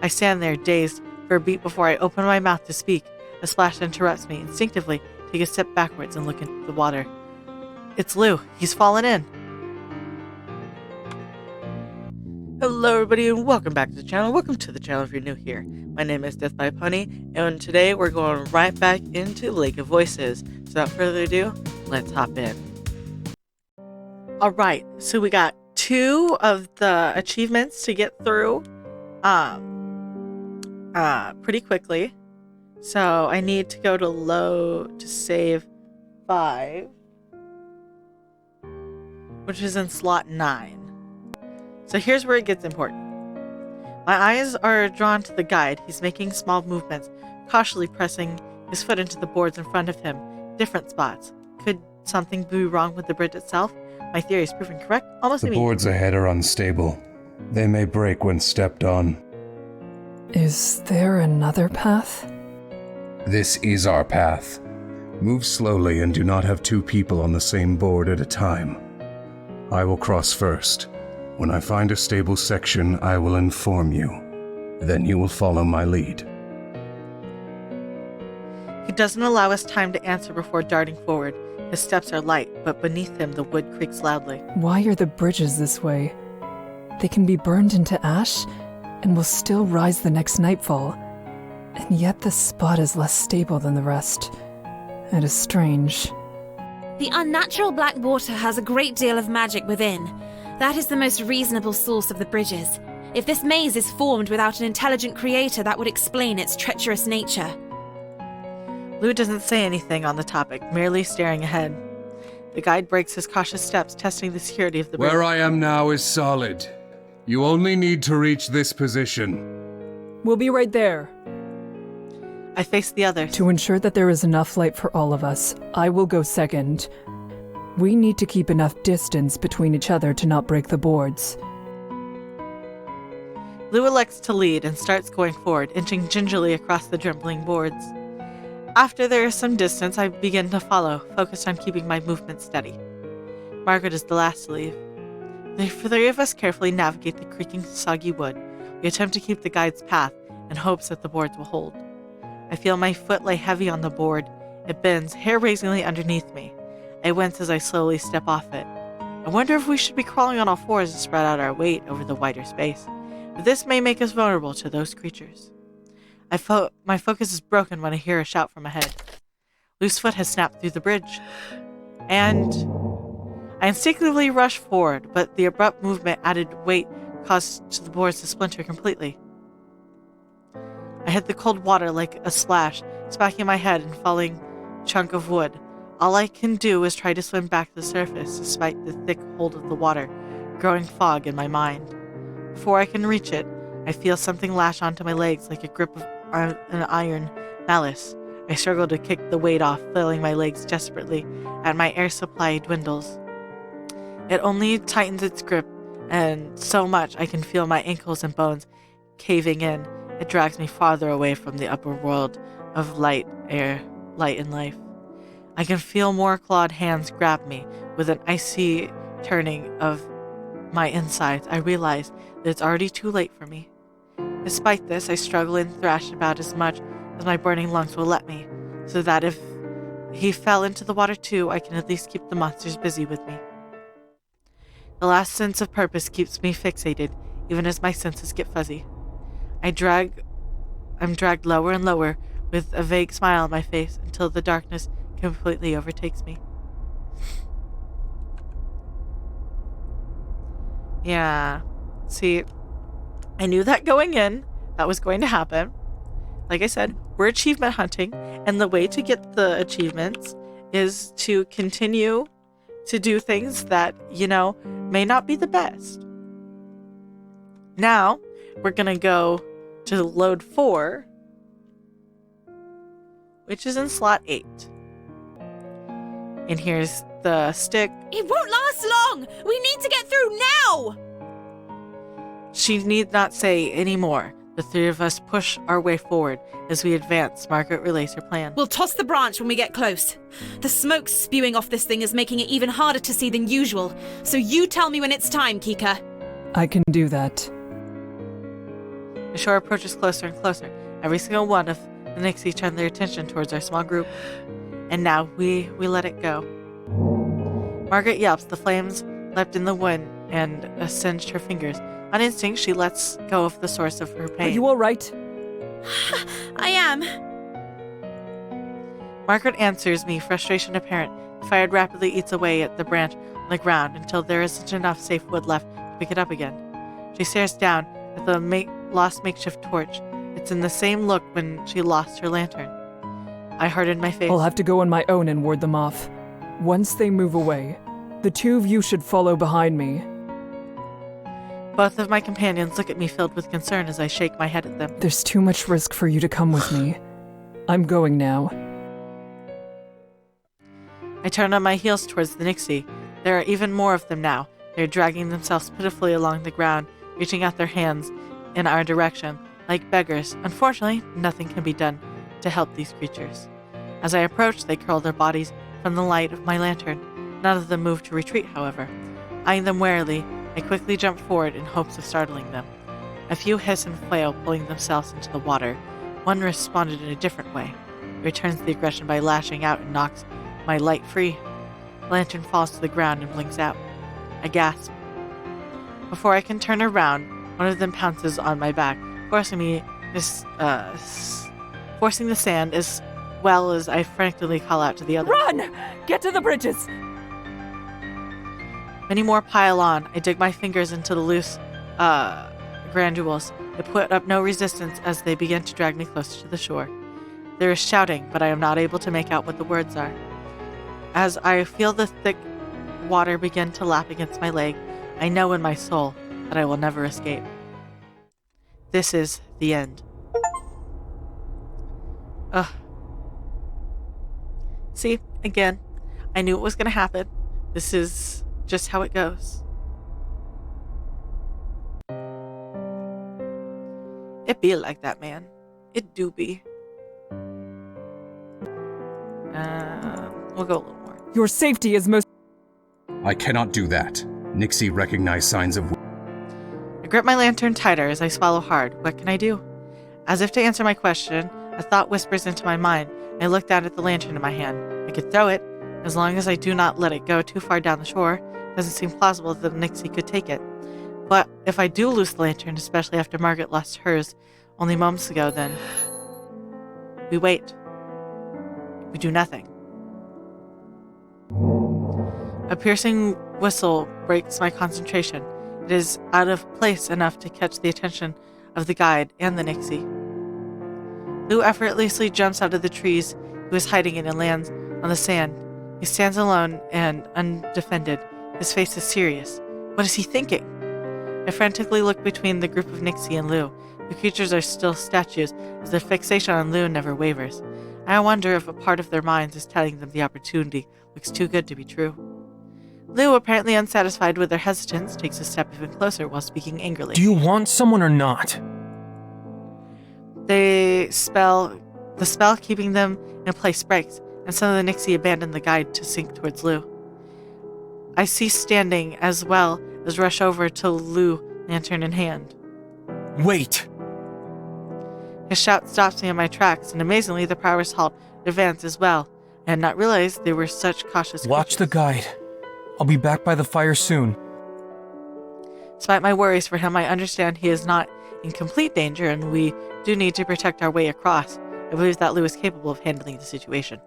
I stand there, dazed, for a beat before I open my mouth to speak. A splash interrupts me. Instinctively, take a step backwards and look into the water. It's Lou. He's fallen in. Hello everybody and welcome back to the channel. Welcome to the channel if you're new here. My name is Death by Pony, and today we're going right back into Lake of Voices. So without further ado, let's hop in. Alright, so we got 2 of the achievements to get through pretty quickly. So I need to go to load to save 5, which is in slot 9. So here's where it gets important. My eyes are drawn to the guide. He's making small movements, cautiously pressing his foot into the boards in front of him. Different spots. Could something be wrong with the bridge itself? My theory is proven correct almost The immediately. boards ahead are unstable. They may break when stepped on. Is there another path? This is our path. Move slowly and do not have 2 people on the same board at a time. I will cross first. When I find a stable section, I will inform you. Then you will follow my lead. He doesn't allow us time to answer before darting forward. His steps are light, but beneath him the wood creaks loudly. Why are the bridges this way? They can be burned into ash and will still rise the next nightfall. And yet this spot is less stable than the rest. It is strange. The unnatural black water has a great deal of magic within. That is the most reasonable source of the bridges. If this maze is formed without an intelligent creator, that would explain its treacherous nature. Lou doesn't say anything on the topic, merely staring ahead. The guide breaks his cautious steps, testing the security of the bridge. Where I am now is solid. You only need to reach this position. We'll be right there. I face the others. To ensure that there is enough light for all of us, I will go second. We need to keep enough distance between each other to not break the boards. Lou elects to lead and starts going forward, inching gingerly across the trembling boards. After there is some distance, I begin to follow, focused on keeping my movement steady. Margaret is the last to leave. The 3 of us carefully navigate the creaking, soggy wood. We attempt to keep the guide's path in hopes that the boards will hold. I feel my foot lay heavy on the board. It bends, hair-raisingly underneath me. I wince as I slowly step off it. I wonder if we should be crawling on all 4s to spread out our weight over the wider space. But this may make us vulnerable to those creatures. My focus is broken when I hear a shout from ahead. Lou's foot has snapped through the bridge. And I instinctively rush forward, but the abrupt movement added weight caused the boards to splinter completely. I hit the cold water like a splash, smacking my head and falling chunk of wood. All I can do is try to swim back to the surface, despite the thick hold of the water, growing fog in my mind. Before I can reach it, I feel something lash onto my legs like a grip of an iron malice. I struggle to kick the weight off, flailing my legs desperately, and my air supply dwindles. It only tightens its grip, and so much I can feel my ankles and bones caving in. It drags me farther away from the upper world of light and life. I can feel more clawed hands grab me. With an icy turning of my insides, I realize that it's already too late for me. Despite this, I struggle and thrash about as much as my burning lungs will let me, so that if he fell into the water too, I can at least keep the monsters busy with me. The last sense of purpose keeps me fixated, even as my senses get fuzzy. I'm dragged lower and lower, with a vague smile on my face, until the darkness completely overtakes me. Yeah, see, I knew that going in, that was going to happen. Like I said, we're achievement hunting, and the way to get the achievements is to continue to do things that, may not be the best. Now, we're gonna go to load 4, which is in slot 8. And here's the stick. It won't last long! We need to get through now! She need not say any more. The 3 of us push our way forward. As we advance, Margaret relays her plan. We'll toss the branch when we get close. The smoke spewing off this thing is making it even harder to see than usual, so you tell me when it's time, Kika. I can do that. The shore approaches closer and closer. Every single one of the Nixie turn their attention towards our small group. And now we let it go. Margaret yelps. The flames leapt in the wind and singed her fingers. On instinct, she lets go of the source of her pain. Are you all right? I am. Margaret answers me, frustration apparent. The fire rapidly eats away at the branch on the ground until there isn't enough safe wood left to pick it up again. She stares down at the lost makeshift torch. It's in the same look when she lost her lantern. I harden my face. I'll have to go on my own and ward them off. Once they move away, the two of you should follow behind me. Both of my companions look at me filled with concern as I shake my head at them. There's too much risk for you to come with me. I'm going now. I turn on my heels towards the Nixie. There are even more of them now. They're dragging themselves pitifully along the ground, reaching out their hands in our direction, like beggars. Unfortunately, nothing can be done to help these creatures. As I approach, they curl their bodies from the light of my lantern. None of them move to retreat, however. Eyeing them warily, I quickly jump forward in hopes of startling them. A few hiss and flail, pulling themselves into the water. One responded in a different way. He returns the aggression by lashing out and knocks my light free. The lantern falls to the ground and blinks out. I gasp. Before I can turn around, one of them pounces on my back, forcing the sand as well as I frantically call out to the other. Run! Get to the bridges! Many more pile on. I dig my fingers into the loose granules. They put up no resistance as they begin to drag me closer to the shore. There is shouting, but I am not able to make out what the words are. As I feel the thick water begin to lap against my leg, I know in my soul that I will never escape. This is the end. Ugh. See, again, I knew it was going to happen. This is just how it goes. It be like that, man. It do be. We'll go a little more. Your safety is most... I cannot do that. Nixie recognized signs of... I grip my lantern tighter as I swallow hard. What can I do? As if to answer my question, a thought whispers into my mind. I look down at the lantern in my hand. I could throw it, as long as I do not let it go too far down the shore. It doesn't seem plausible that Nixie could take it. But if I do lose the lantern, especially after Margaret lost hers only moments ago, then we wait. We do nothing. A piercing whistle breaks my concentration. It is out of place enough to catch the attention of the guide and the Nixie. Lou effortlessly jumps out of the trees he was hiding in and lands on the sand. He stands alone and undefended. His face is serious. What is he thinking? I frantically look between the group of Nixie and Lou. The creatures are still statues, as their fixation on Lou never wavers. I wonder if a part of their minds is telling them the opportunity looks too good to be true. Lou, apparently unsatisfied with their hesitance, takes a step even closer while speaking angrily. Do you want someone or not? The spell keeping them in place breaks, and some of the Nixie abandon the guide to sink towards Lou. I cease standing as well as rush over to Lou, lantern in hand. Wait! His shout stops me in my tracks, and amazingly the powers halt and advance as well. I had not realized they were such cautious Watch the creatures. guide. I'll be back by the fire soon. Despite my worries for him, I understand he is not in complete danger, and we do need to protect our way across. I believe that Lou is capable of handling the situation.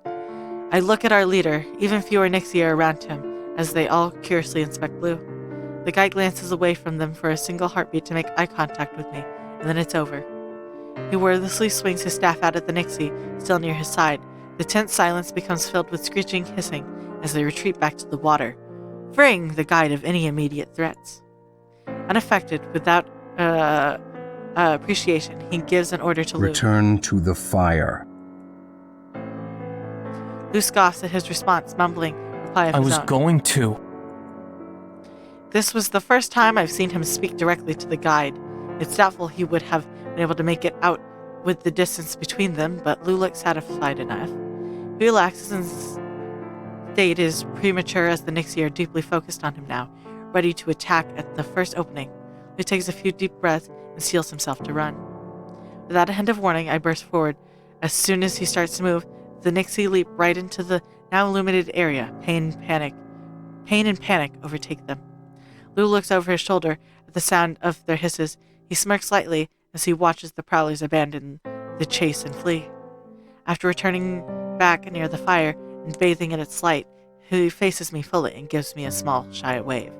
I look at our leader. Even fewer Nixie are around him, as they all curiously inspect Lou. The guy glances away from them for a single heartbeat to make eye contact with me, and then it's over. He wordlessly swings his staff out at the Nixie, still near his side. The tense silence becomes filled with screeching hissing as they retreat back to the water, freeing the guide of any immediate threats. Unaffected, without appreciation, he gives an order to Lou. Return to the fire. Lou scoffs at his response, mumbling a reply of I his was own. going to. This was the first time I've seen him speak directly to the guide. It's doubtful he would have been able to make it out with the distance between them, but Lou looks satisfied enough. He relaxes and state is premature as the Nixie are deeply focused on him now, ready to attack at the first opening. Lou takes a few deep breaths and steels himself to run. Without a hint of warning, I burst forward. As soon as he starts to move, the Nixie leap right into the now illuminated area. Pain and panic overtake them. Lou looks over his shoulder at the sound of their hisses. He smirks slightly as he watches the prowlers abandon the chase and flee. After returning back near the fire and bathing in its light, he faces me fully and gives me a small, shy wave.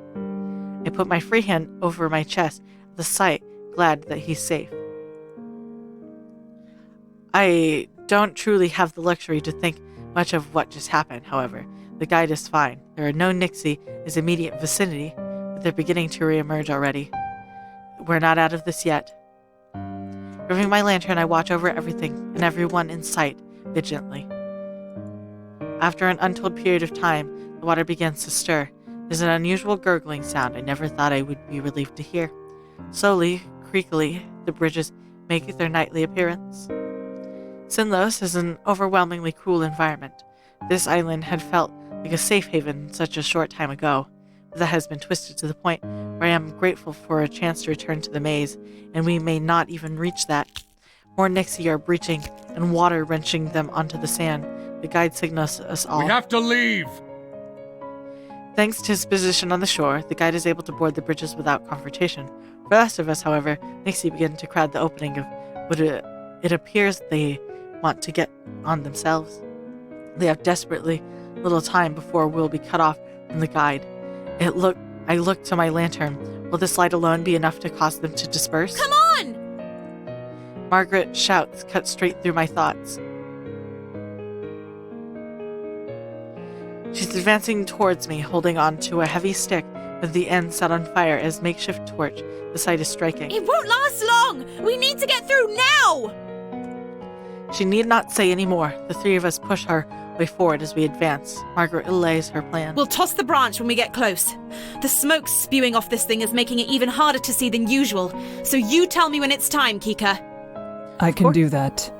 I put my free hand over my chest at the sight, glad that he's safe. I don't truly have the luxury to think much of what just happened, however. The guide is fine. There are no Nixie in his immediate vicinity, but they're beginning to reemerge already. We're not out of this yet. Moving my lantern, I watch over everything and everyone in sight vigilantly. After an untold period of time, the water begins to stir. There's an unusual gurgling sound I never thought I would be relieved to hear. Slowly, creakily, the bridges make their nightly appearance. Sinlos is an overwhelmingly cruel environment. This island had felt like a safe haven such a short time ago, but that has been twisted to the point where I am grateful for a chance to return to the maze, and we may not even reach that. More Nixie are breaching, and water wrenching them onto the sand. The guide signals us all. We have to leave! Thanks to his position on the shore, the guide is able to board the bridges without confrontation. For the rest of us, however, Nixie begin to crowd the opening of what it appears they want to get on themselves. They have desperately little time before we'll be cut off from the guide. I look to my lantern. Will this light alone be enough to cause them to disperse? Come on! Margaret shouts cut straight through my thoughts. She's advancing towards me, holding on to a heavy stick with the end set on fire as makeshift torch. The sight is striking. It won't last long! We need to get through now! She need not say any more. The three of us push her way forward as we advance. Margaret relays her plan. We'll toss the branch when we get close. The smoke spewing off this thing is making it even harder to see than usual. So you tell me when it's time, Kika. I can do that.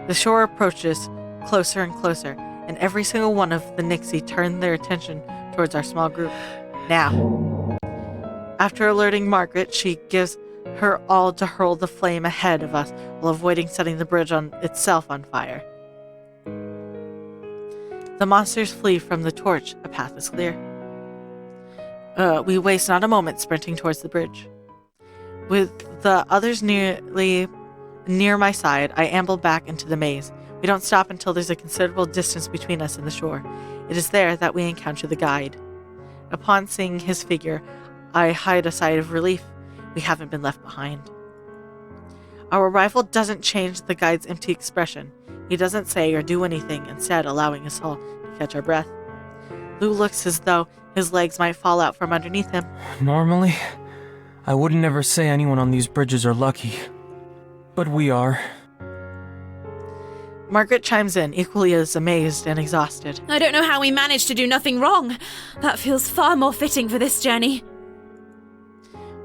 The shore approaches closer and closer, and every single one of the Nixie turn their attention towards our small group. Now. After alerting Margaret, she gives her all to hurl the flame ahead of us while avoiding setting the bridge itself on fire. The monsters flee from the torch. A path is clear. We waste not a moment sprinting towards the bridge. With the others near my side, I amble back into the maze. We don't stop until there's a considerable distance between us and the shore. It is there that we encounter the guide. Upon seeing his figure, I hide a sigh of relief. We haven't been left behind. Our arrival doesn't change the guide's empty expression. He doesn't say or do anything, instead allowing us all to catch our breath. Lou looks as though his legs might fall out from underneath him. Normally, I wouldn't ever say anyone on these bridges are lucky. But we are. Margaret chimes in, equally as amazed and exhausted. I don't know how we managed to do nothing wrong. That feels far more fitting for this journey.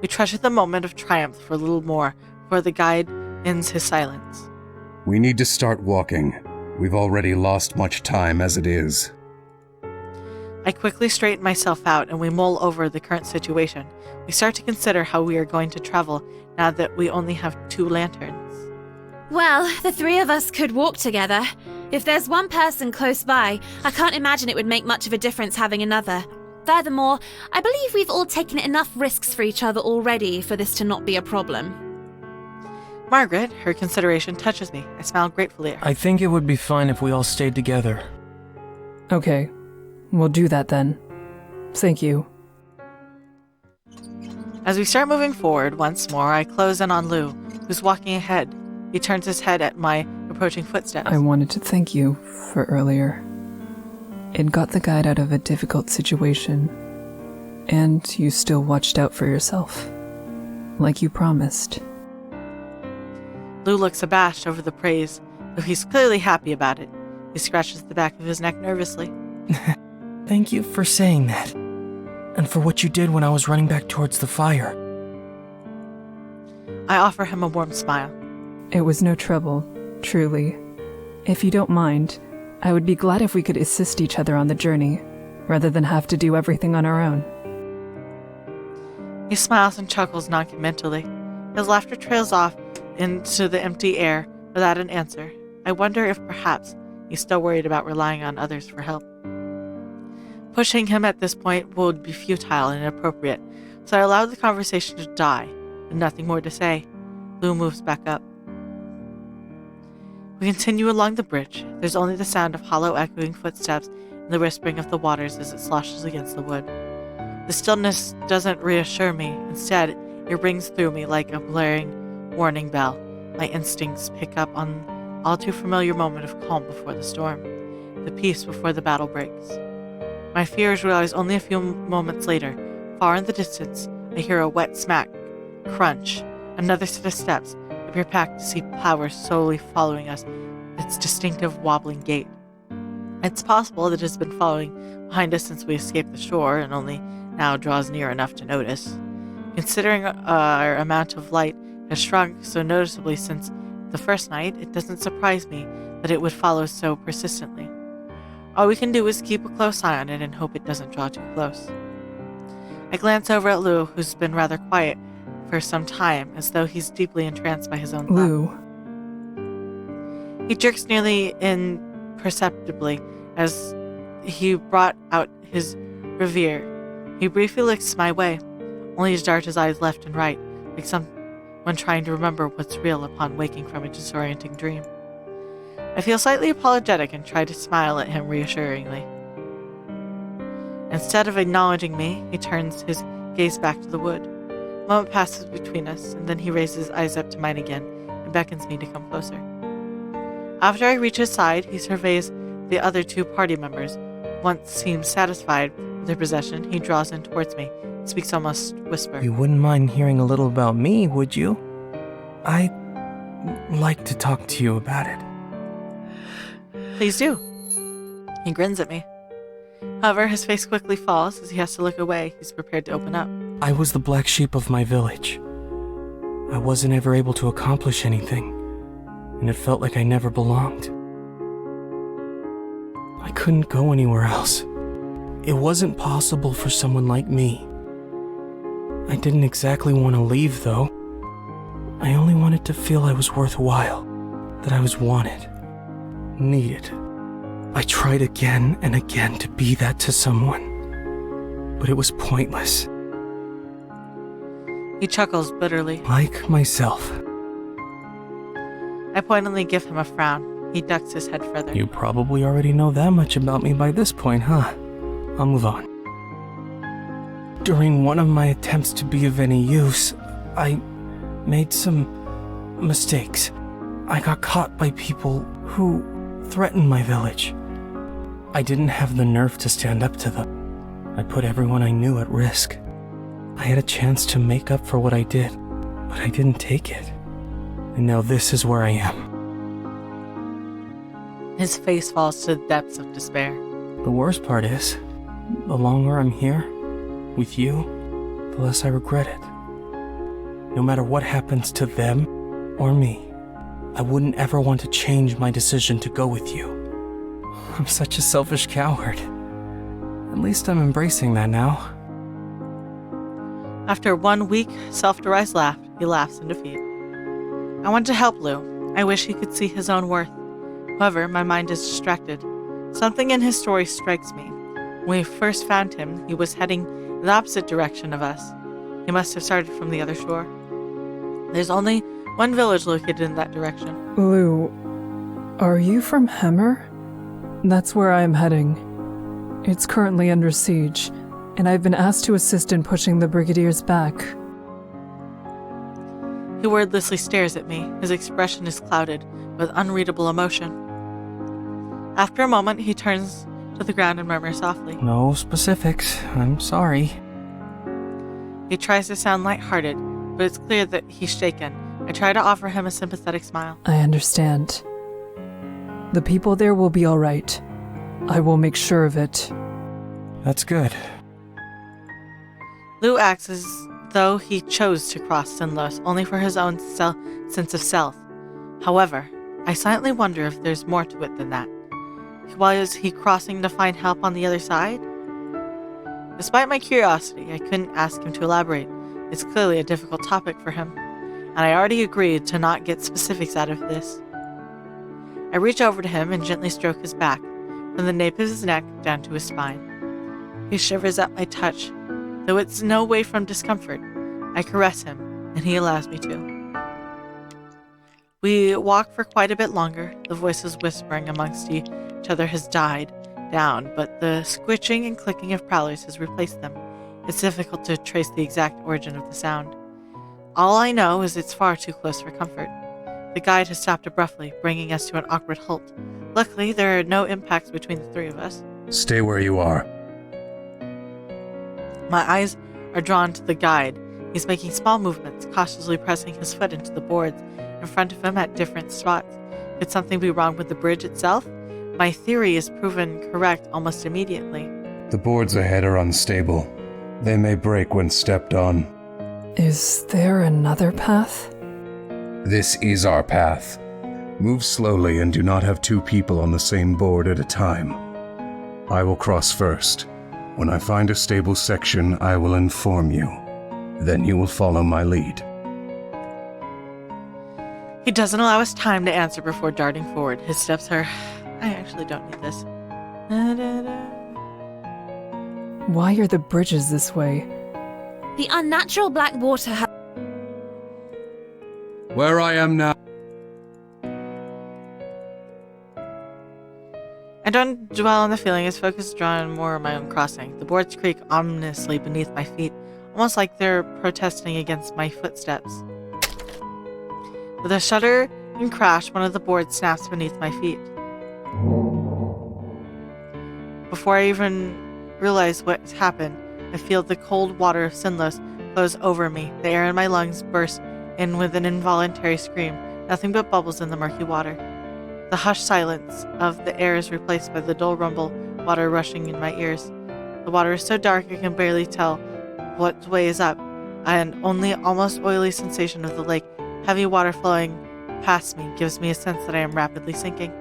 We treasure the moment of triumph for a little more, before the guide ends his silence. We need to start walking. We've already lost much time as it is. I quickly straighten myself out and we mull over the current situation. We start to consider how we are going to travel now that we only have 2 lanterns. Well, the 3 of us could walk together. If there's one person close by, I can't imagine it would make much of a difference having another. Furthermore, I believe we've all taken enough risks for each other already for this to not be a problem. Margaret, her consideration touches me. I smile gratefully at her. I think it would be fine if we all stayed together. Okay, we'll do that then. Thank you. As we start moving forward once more, I close in on Lou, who's walking ahead. He turns his head at my approaching footsteps. I wanted to thank you for earlier. It got the guide out of a difficult situation, and you still watched out for yourself, like you promised. Lou looks abashed over the praise, though he's clearly happy about it. He scratches the back of his neck nervously. Thank you for saying that. And for what you did when I was running back towards the fire. I offer him a warm smile. It was no trouble, truly. If you don't mind, I would be glad if we could assist each other on the journey, rather than have to do everything on our own. He smiles and chuckles noncommittally. His laughter trails off into the empty air without an answer. I wonder if perhaps he's still worried about relying on others for help. Pushing him at this point would be futile and inappropriate, so I allowed the conversation to die, with nothing more to say. Lou moves back up. We continue along the bridge. There's only the sound of hollow echoing footsteps and the whispering of the waters as it sloshes against the wood. The stillness doesn't reassure me. Instead, it rings through me like a blaring warning bell. My instincts pick up on all too familiar moment of calm before the storm, the peace before the battle breaks. My fears realize only a few moments later. Far in the distance, I hear a wet smack, crunch, another set of steps. I peer back to see Power slowly following us, its distinctive wobbling gait. It's possible that it has been following behind us since we escaped the shore and only now draws near enough to notice. Considering our amount of light has shrunk so noticeably since the first night, it doesn't surprise me that it would follow so persistently. All we can do is keep a close eye on it and hope it doesn't draw too close. I glance over at Lou, who's been rather quiet for some time, as though he's deeply entranced by his own thoughts. Lou, He jerks nearly imperceptibly as he brought out his revolver. He briefly looks my way, only to dart his eyes left and right, like someone trying to remember what's real upon waking from a disorienting dream. I feel slightly apologetic and try to smile at him reassuringly. Instead of acknowledging me, he turns his gaze back to the wood. A moment passes between us, and then he raises his eyes up to mine again and beckons me to come closer. After I reach his side, he surveys the other two party members. Once seems satisfied with their possession, he draws in towards me, speaks almost whisper. You wouldn't mind hearing a little about me, would you? I'd like to talk to you about it. Please do. He grins at me. However, his face quickly falls as he has to look away. He's prepared to open up. I was the black sheep of my village. I wasn't ever able to accomplish anything, and it felt like I never belonged. I couldn't go anywhere else. It wasn't possible for someone like me. I didn't exactly want to leave, though. I only wanted to feel I was worthwhile, that I was wanted, needed. I tried again and again to be that to someone, but it was pointless. He chuckles bitterly. Like myself. I pointedly give him a frown. He ducks his head further. You probably already know that much about me by this point, huh? I'll move on. During one of my attempts to be of any use, I made some mistakes. I got caught by people who threatened my village. I didn't have the nerve to stand up to them. I put everyone I knew at risk. I had a chance to make up for what I did, but I didn't take it. And now this is where I am. His face falls to the depths of despair. The worst part is, the longer I'm here, with you, the less I regret it. No matter what happens to them or me, I wouldn't ever want to change my decision to go with you. I'm such a selfish coward. At least I'm embracing that now. After one weak, self-derised laugh, he laughs in defeat. I want to help Lou. I wish he could see his own worth. However, my mind is distracted. Something in his story strikes me. When we first found him, he was heading in the opposite direction of us. He must have started from the other shore. There's only one village located in that direction. Lou, are you from Hemmer? That's where I am heading. It's currently under siege, and I've been asked to assist in pushing the Brigadiers back. He wordlessly stares at me. His expression is clouded with unreadable emotion. After a moment, he turns to the ground and murmurs softly. No specifics, I'm sorry. He tries to sound lighthearted, but it's clear that he's shaken. I try to offer him a sympathetic smile. I understand. The people there will be all right. I will make sure of it. That's good. Lou acts as though he chose to cross Sinlos only for his own sense of self. However, I silently wonder if there's more to it than that. Why is he crossing to find help on the other side? Despite my curiosity, I couldn't ask him to elaborate. It's clearly a difficult topic for him, and I already agreed to not get specifics out of this. I reach over to him and gently stroke his back, from the nape of his neck down to his spine. He shivers at my touch, though it's no way from discomfort. I caress him, and he allows me to. We walk for quite a bit longer. The voices whispering amongst each other has died down, but the squitching and clicking of prowlers has replaced them. It's difficult to trace the exact origin of the sound. All I know is it's far too close for comfort. The guide has stopped abruptly, bringing us to an awkward halt. Luckily, there are no impacts between the three of us. Stay where you are. My eyes are drawn to the guide. He's making small movements, cautiously pressing his foot into the boards in front of him at different spots. Could something be wrong with the bridge itself? My theory is proven correct almost immediately. The boards ahead are unstable. They may break when stepped on. Is there another path? This is our path. Move slowly and do not have two people on the same board at a time. I will cross first. When I find a stable section, I will inform you. Then you will follow my lead. He doesn't allow us time to answer before darting forward. His steps are... I actually don't need this. Why are the bridges this way? The unnatural black water has... Where I am now. I don't dwell on the feeling, his focus is drawn more on my own crossing. The boards creak ominously beneath my feet, almost like they're protesting against my footsteps. With a shudder and crash, one of the boards snaps beneath my feet. Before I even realize what's happened, I feel the cold water of Sinlos close over me. The air in my lungs bursts in with an involuntary scream, nothing but bubbles in the murky water. The hushed silence of the air is replaced by the dull rumble, water rushing in my ears. The water is so dark I can barely tell what way is up. An only almost oily sensation of the lake, heavy water flowing past me, gives me a sense that I am rapidly sinking.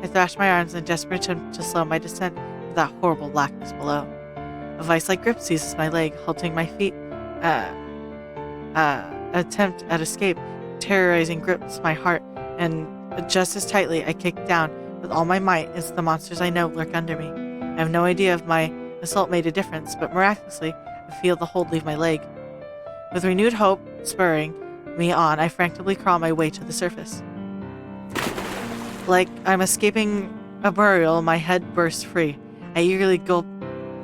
I thrash my arms in a desperate attempt to slow my descent to that horrible blackness below. A vice-like grip seizes my leg, halting my feet. Attempt at escape, terrorizing grips my heart, and just as tightly I kick down with all my might as the monsters I know lurk under me. I have no idea if my assault made a difference, but miraculously I feel the hold leave my leg. With renewed hope spurring me on, I frantically crawl my way to the surface. Like I'm escaping a burial, my head bursts free. I eagerly gulp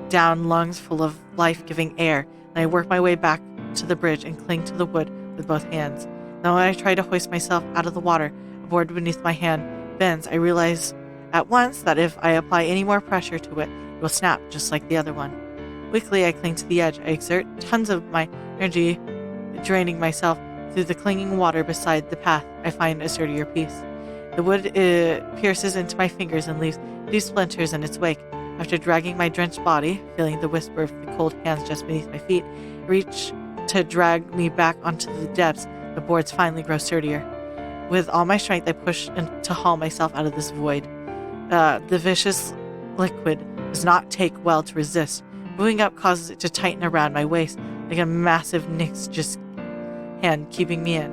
down lungs full of life-giving air, and I work my way back to the bridge and cling to the wood with both hands. Now when I try to hoist myself out of the water, a board beneath my hand bends. I realize at once that if I apply any more pressure to it, it will snap just like the other one. Weakly, I cling to the edge. I exert tons of my energy, draining myself through the clinging water beside the path. I find a sturdier piece. The wood pierces into my fingers and leaves deep splinters in its wake. After dragging my drenched body, feeling the whisper of the cold hands just beneath my feet, reach to drag me back onto the depths, the boards finally grow sturdier. With all my strength, I push to haul myself out of this void. The vicious liquid does not take well to resist. Moving up causes it to tighten around my waist, like a massive Nyx just hand keeping me in.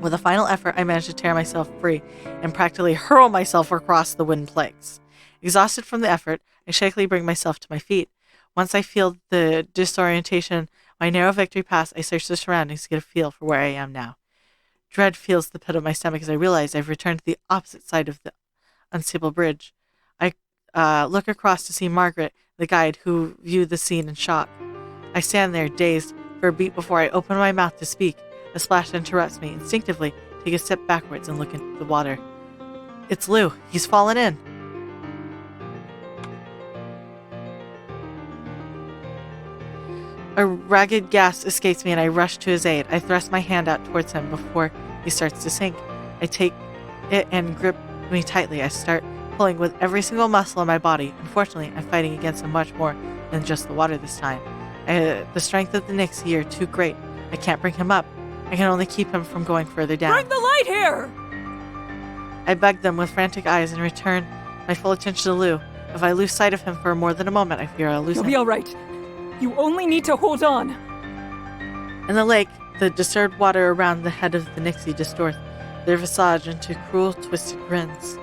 With a final effort, I manage to tear myself free and practically hurl myself across the wooden planks. Exhausted from the effort, I shakily bring myself to my feet. Once I feel the disorientation, my narrow victory pass, I search the surroundings to get a feel for where I am now. Dread fills the pit of my stomach as I realize I've returned to the opposite side of the unstable bridge. I look across to see Margaret, the guide, who viewed the scene in shock. I stand there, dazed, for a beat before I open my mouth to speak. A splash interrupts me. Instinctively, take a step backwards and look into the water. It's Lou. He's fallen in. A ragged gasp escapes me and I rush to his aid. I thrust my hand out towards him before he starts to sink. I take it and grip me tightly. I start pulling with every single muscle in my body. Unfortunately, I'm fighting against him much more than just the water this time. The strength of the Nyx here is too great. I can't bring him up. I can only keep him from going further down. Bring the light here! I beg them with frantic eyes and return my full attention to Lou. If I lose sight of him for more than a moment, I fear I'll lose You'll him. be all right. You only need to hold on. In the lake, the disturbed water around the head of the Nixie distorts their visage into cruel, twisted grins.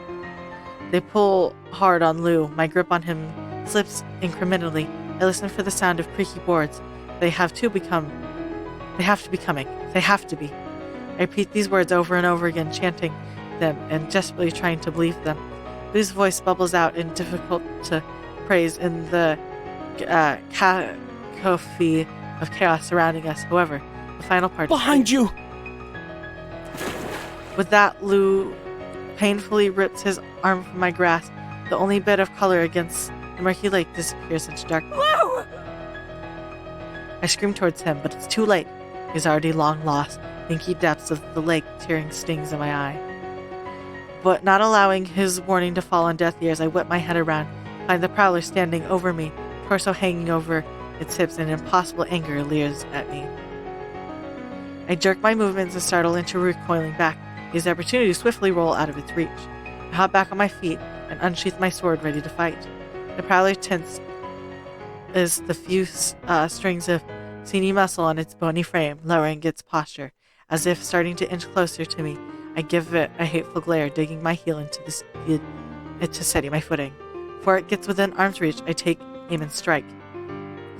They pull hard on Lou. My grip on him slips incrementally. I listen for the sound of creaky boards. They have to be coming. They have to be. I repeat these words over and over again, chanting them and desperately trying to believe them. Lou's voice bubbles out in difficult to praise in the cacophony of chaos surrounding us. However, the final part... Behind you! With that, Lou painfully rips his arm from my grasp. The only bit of color against the murky lake disappears into darkness. Lou! I scream towards him, but it's too late. He's already long lost. The inky depths of the lake tearing stings in my eye. But not allowing his warning to fall on deaf ears, I whip my head around, find the prowler standing over me, torso hanging over its hips, and impossible anger leers at me. I jerk my movements and startle into recoiling back. His opportunity to swiftly roll out of its reach. I hop back on my feet and unsheath my sword, ready to fight. The prowler tense as the few strings of sinewy muscle on its bony frame, lowering its posture, as if starting to inch closer to me. I give it a hateful glare, digging my heel into it to steady my footing. Before it gets within arm's reach, I take aim and strike.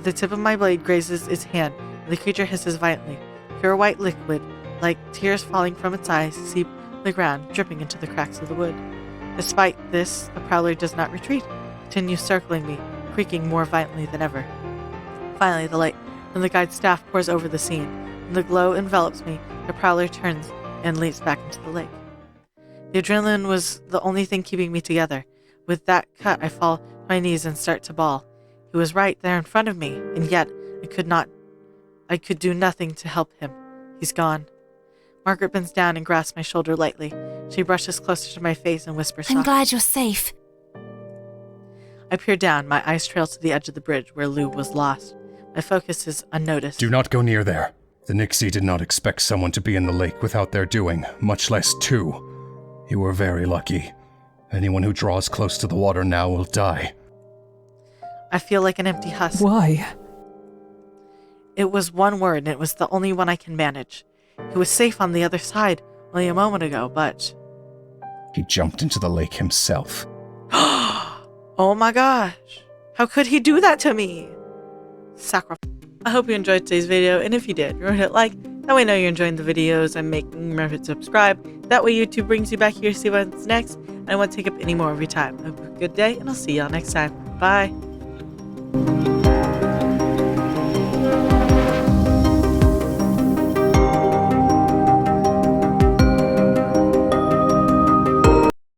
The tip of my blade grazes its hand, and the creature hisses violently. Pure white liquid, like tears falling from its eyes, seep the ground, dripping into the cracks of the wood. Despite this, the prowler does not retreat, continues circling me, creaking more violently than ever. Finally, the light from the guide's staff pours over the scene. When the glow envelops me, the prowler turns and leaps back into the lake. The adrenaline was the only thing keeping me together. With that cut, I fall to my knees and start to bawl. He was right there in front of me, and yet I could do nothing to help him. He's gone. Margaret bends down and grasps my shoulder lightly. She brushes closer to my face and whispers softly. I'm glad you're safe. I peer down, my eyes trail to the edge of the bridge where Lou was lost. My focus is unnoticed. Do not go near there. The Nixie did not expect someone to be in the lake without their doing, much less two. You were very lucky. Anyone who draws close to the water now will die. I feel like an empty husk. Why? It was one word, and it was the only one I can manage. He was safe on the other side only a moment ago, but... He jumped into the lake himself. Oh my gosh. How could he do that to me? Sacrifice. I hope you enjoyed today's video, and if you did, remember to hit like. That way I know you're enjoying the videos I'm making. Remember to subscribe. That way YouTube brings you back here to see what's next, and I won't take up any more of your time. Have a good day, and I'll see y'all next time. Bye.